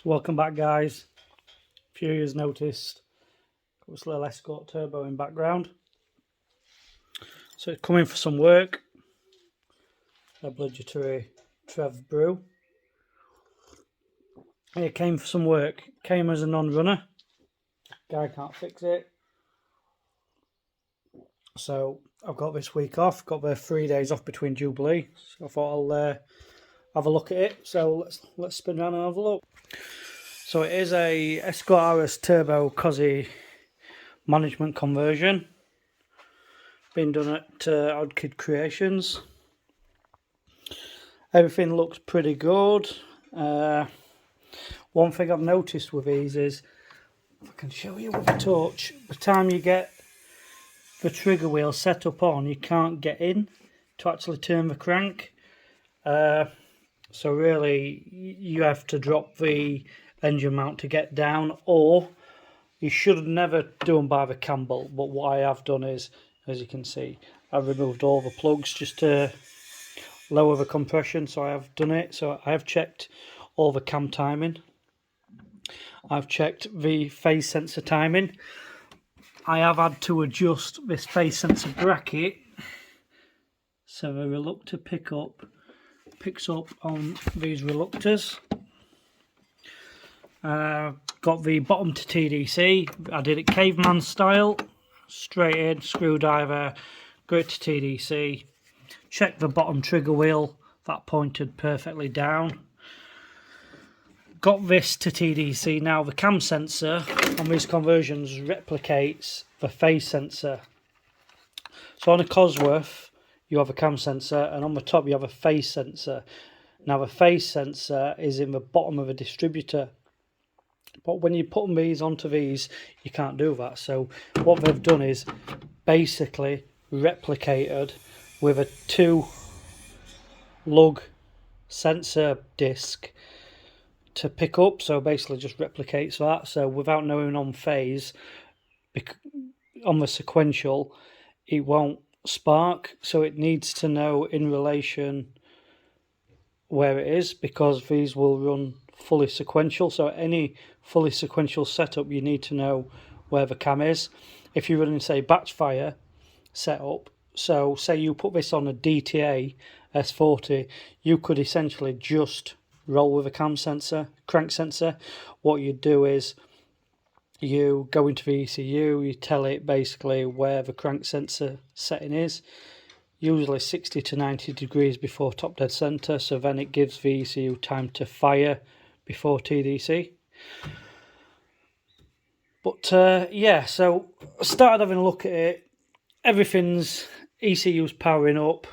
So welcome back, guys. A few years noticed got this little Escort turbo in background. So it's coming for some work. Obligatory Trev brew. It came for some work. Came as a non-runner. Guy can't fix it. So I've got this week off. Got the 3 days off between Jubilee. So I thought I'll have a look at it. So let's spin around and have a look. So it is a Escort RS Turbo Cosy management conversion. Been done at Odd Kid Creations. Everything looks pretty good. One thing I've noticed with these is, if I can show you with a torch, the time you get the trigger wheel set up on, you can't get in to actually turn the crank. So really you have to drop the engine mount to get down, or you should never do them by the cam-bolt. But what I have done is, as you can see, I've removed all the plugs just to lower the compression. So I have done it. So I have checked all the cam timing. I've checked the phase sensor timing. I have had to adjust this phase sensor bracket so the reluctor picks up on these reluctors. Got the bottom to TDC. I did it caveman style, straight in, screwdriver, go to TDC. Check the bottom trigger wheel, that pointed perfectly down. Got this to TDC. Now the cam sensor on these conversions replicates the phase sensor. So on a Cosworth you have a cam sensor, and on the top you have a phase sensor. Now the phase sensor is in the bottom of a distributor, but when you're putting these onto these, you can't do that. So what they've done is basically replicated with a 2 lug sensor disc to pick up. So basically just replicates that. So without knowing on phase, on the sequential, it won't spark. So it needs to know in relation where it is, because these will run fully sequential. So any fully sequential setup, you need to know where the cam is. If you're running, say, batch fire setup, so say you put this on a DTA S40, you could essentially just roll with a cam sensor, crank sensor. What you do is you go into the ECU, you tell it basically where the crank sensor setting is, usually 60 to 90 degrees before top dead center, so then it gives the ECU time to fire before TDC. But yeah, so I started having a look at it. Everything's ECU's powering up.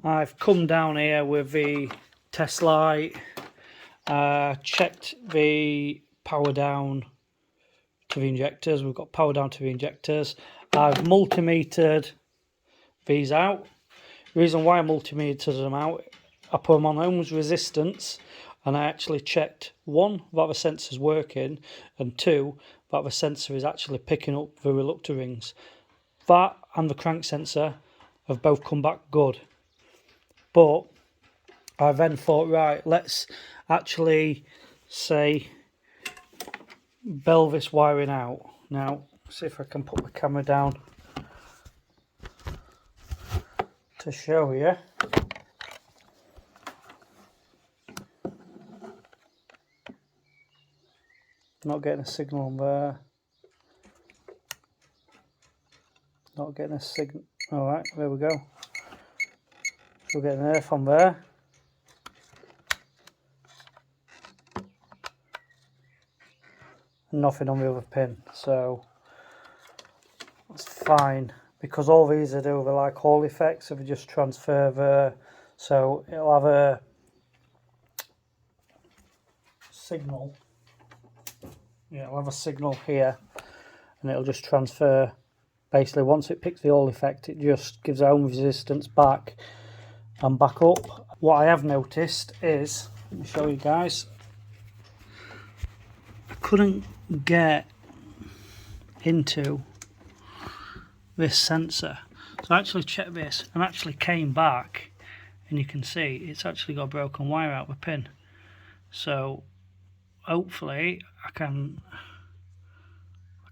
I've come down here with the test light, checked the power down to the injectors. We've got power down to the injectors. I've multimetered these out. The reason why I multimetered them out, I put them on ohms resistance, and I actually checked, 1, that the sensor's working, and 2, that the sensor is actually picking up the reluctor rings. That and the crank sensor have both come back good. But I then thought, right, let's actually say bell this wiring out. Now, see if I can put the camera down to show you. Not getting a signal on there. Not getting a signal. Alright, there we go. So we're getting an earth on there. Nothing on the other pin, so that's fine, because all these are do, they're like Hall effects, so we just transfer the, so it'll have a signal, yeah, it'll have a signal here, and it'll just transfer. Basically, once it picks the Hall effect, it just gives own resistance back and back up. What I have noticed is, let me show you guys, I couldn't get into this sensor, so I actually checked this and actually came back, and you can see it's actually got a broken wire out the pin. So hopefully I can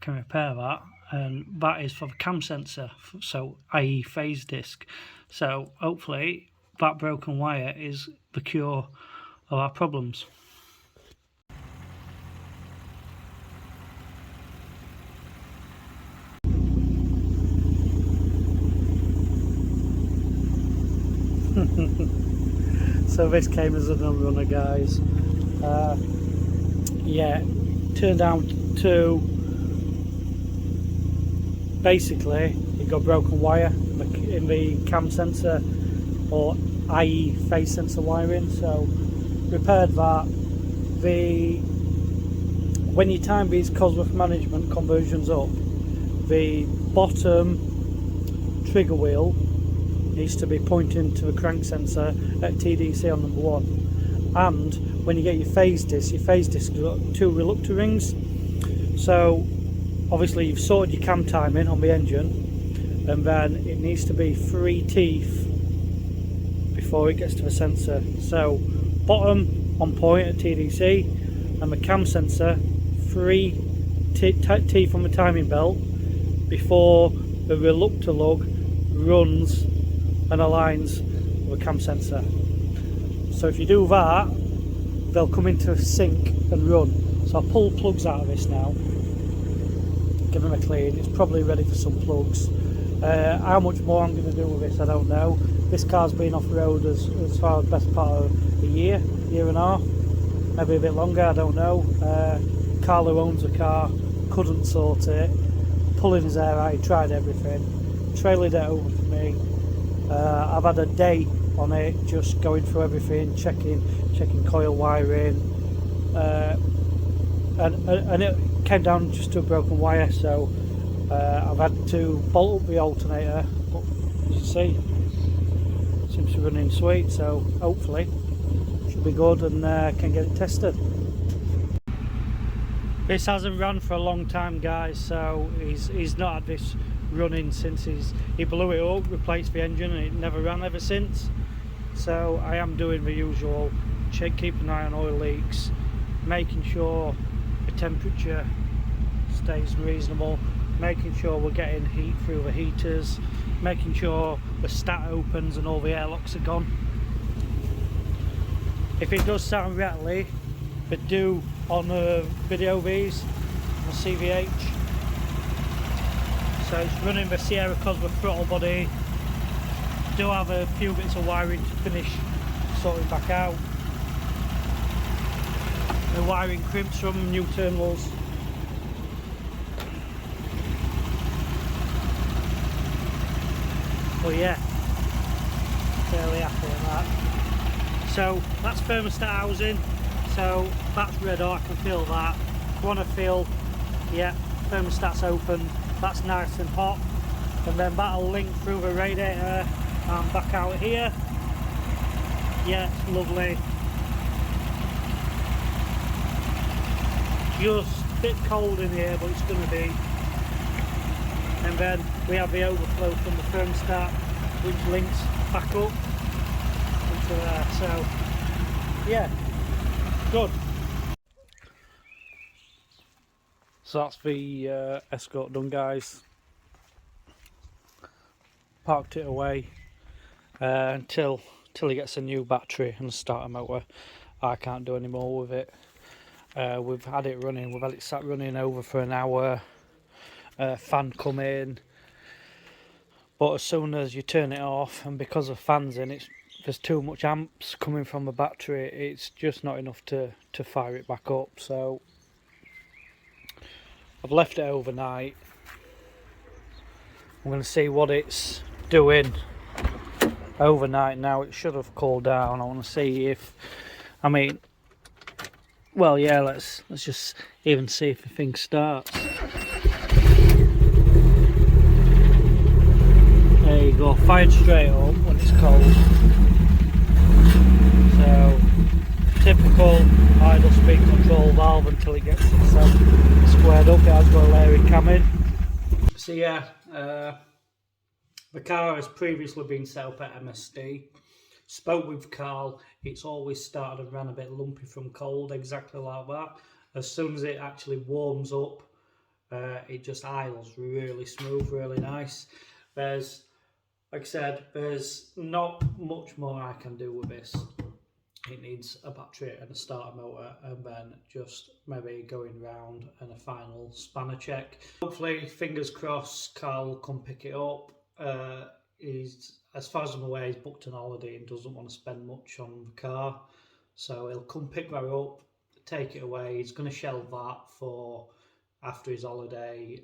repair that, and that is for the cam sensor, so i.e. phase disc. So hopefully that broken wire is the cure of our problems. So this came as an unrunner, guys. Yeah, turned out to basically it got broken wire in the cam sensor, or i.e. phase sensor wiring. So repaired that. When you time these Cosworth management conversions up, the bottom trigger wheel needs to be pointing to the crank sensor at TDC on number 1. And when you get your phase disc has got 2 reluctor rings. So obviously you've sorted your cam timing on the engine, and then it needs to be 3 teeth before it gets to the sensor. So bottom on point at TDC, and the cam sensor 3 teeth on the timing belt before the reluctor lug runs and aligns with the cam sensor. So if you do that, they'll come into sync and run. So I'll pull plugs out of this now, give them a clean. It's probably ready for some plugs. How much more I'm going to do with this, I don't know. This car's been off the road as far as the best part of a year and a half, maybe a bit longer, I don't know. Carl, who owns the car, couldn't sort it, pulling his hair out. He tried everything, trailered it over to me. I've had a day on it, just going through everything, checking coil wiring, and it came down just to a broken wire. So I've had to bolt up the alternator, but as you see, seems to be running sweet. So hopefully should be good, and can get it tested. This hasn't run for a long time, guys, so he's not had this running since he blew it up, replaced the engine, and it never ran ever since. So I am doing the usual, keep an eye on oil leaks, making sure the temperature stays reasonable, making sure we're getting heat through the heaters, making sure the stat opens and all the airlocks are gone. If it does sound rattly, but do on video these on CVH. So it's running the Sierra Cosworth throttle body. Do have a few bits of wiring to finish sorting back out. The wiring crimps from new terminals. But yeah, fairly happy with that. So that's thermostat housing. So that's red hot, I can feel that. Want to feel, yeah, thermostat's open, that's nice and hot. And then that'll link through the radiator and back out here. Yeah, it's lovely. Just a bit cold in here, but it's going to be. And then we have the overflow from the thermostat, which links back up into there. So yeah, good. So that's the escort done, guys. Parked it away until he gets a new battery and a starter motor. I can't do any more with it. We've had it running, we've had it sat running over for an hour. Fan come in, but as soon as you turn it off, and because the fan's in, there's too much amps coming from the battery, it's just not enough to fire it back up. So I've left it overnight. I'm going to see what it's doing overnight now. It should have cooled down. I want to see if, I mean, well, yeah, let's just even see if the thing starts. There you go, fired straight up when it's cold. So typical idle speed control valve until it gets itself squared up. It has got a layering cam in. So yeah, the car has previously been set up at MSD. Spoke with Carl, it's always started and ran a bit lumpy from cold, exactly like that. As soon as it actually warms up, it just idles really smooth, really nice. Like I said, there's not much more I can do with this. It needs a battery and a starter motor, and then just maybe going round and a final spanner check. Hopefully, fingers crossed, Carl will come pick it up. He's, as far as I'm aware, he's booked an holiday and doesn't want to spend much on the car. So he'll come pick that up, take it away. He's going to shelve that for after his holiday,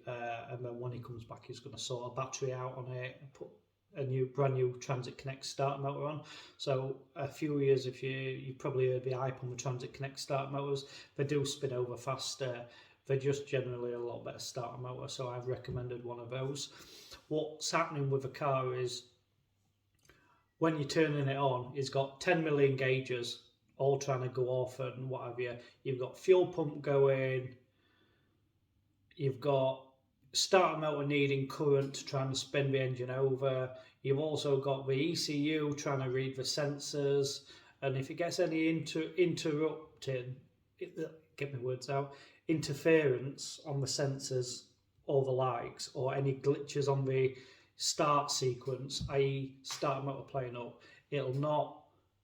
and then when he comes back, he's going to sort a battery out on it and put a brand new Transit Connect starter motor on. So a few years, if you probably heard the hype on the Transit Connect starter motors, they do spin over faster. They're just generally a lot better starter motor, so I've recommended one of those. What's happening with the car is when you're turning it on, it's got 10 million gauges all trying to go off and what have you. You've got fuel pump going, you've got starter motor needing current to try and spin the engine over. You've also got the ECU trying to read the sensors, and if it gets any interrupting, get my words out, interference on the sensors or the likes, or any glitches on the start sequence, i.e. starter motor playing up, it'll not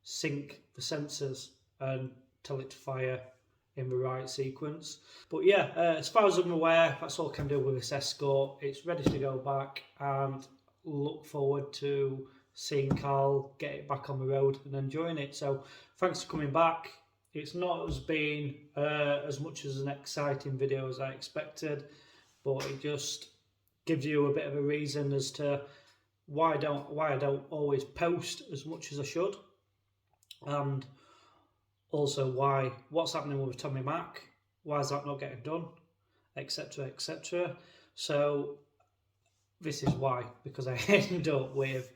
sync the sensors and tell it to fire in the right sequence. But yeah, as far as I'm aware, that's all I can do with this Escort. It's ready to go back, and look forward to seeing Carl get it back on the road and enjoying it. So thanks for coming back. It's not as been as much as an exciting video as I expected, but it just gives you a bit of a reason as to why I don't always post as much as I should, and also what's happening with Tommy Mac, why is that not getting done, etc, etc. So this is why, because I end up with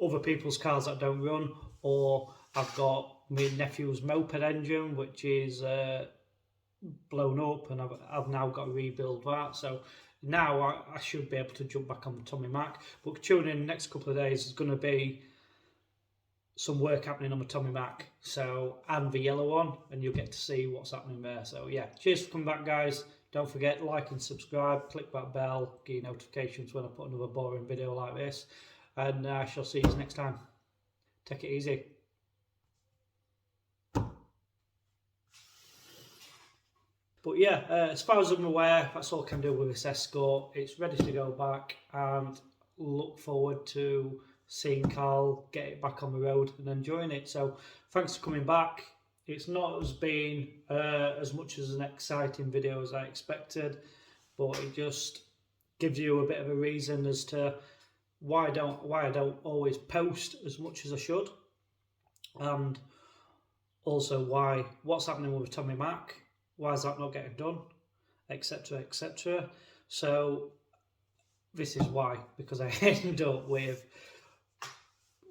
other people's cars that don't run, or I've got my nephew's moped engine which is blown up, and I've now got to rebuild that. So now I should be able to jump back on the Tommy Mac, but tune in the next couple of days. There's going to be some work happening on the Tommy Mac, so, and the yellow one, and you'll get to see what's happening there. So yeah, cheers for coming back, guys. Don't forget, like and subscribe, click that bell, get your notifications when I put another boring video like this, and I shall see you next time. Take it easy. But yeah, as far as I'm aware, that's all I can do with this Escort. It's ready to go back, and look forward to seeing Carl get it back on the road and enjoying it. So thanks for coming back. It's not as been as much as an exciting video as I expected, but it just gives you a bit of a reason as to why I don't always post as much as I should, and also what's happening with Tommy Mac, why is that not getting done, etc, etc. So this is why, because I end up with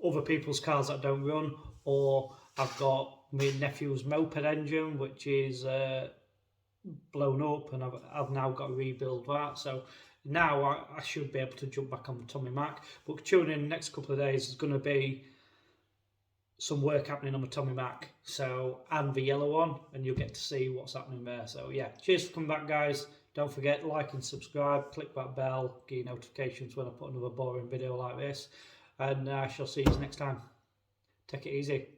other people's cars that don't run, or I've got my nephew's moped engine which is blown up, and I've now got to rebuild that. So now I should be able to jump back on the Tommy Mac, but tune in the next couple of days. There's going to be some work happening on the Tommy Mac, so, and the yellow one, and you'll get to see what's happening there. So yeah, cheers for coming back, guys. Don't forget, like and subscribe, click that bell, get your notifications when I put another boring video like this, and I shall see you next time. Take it easy.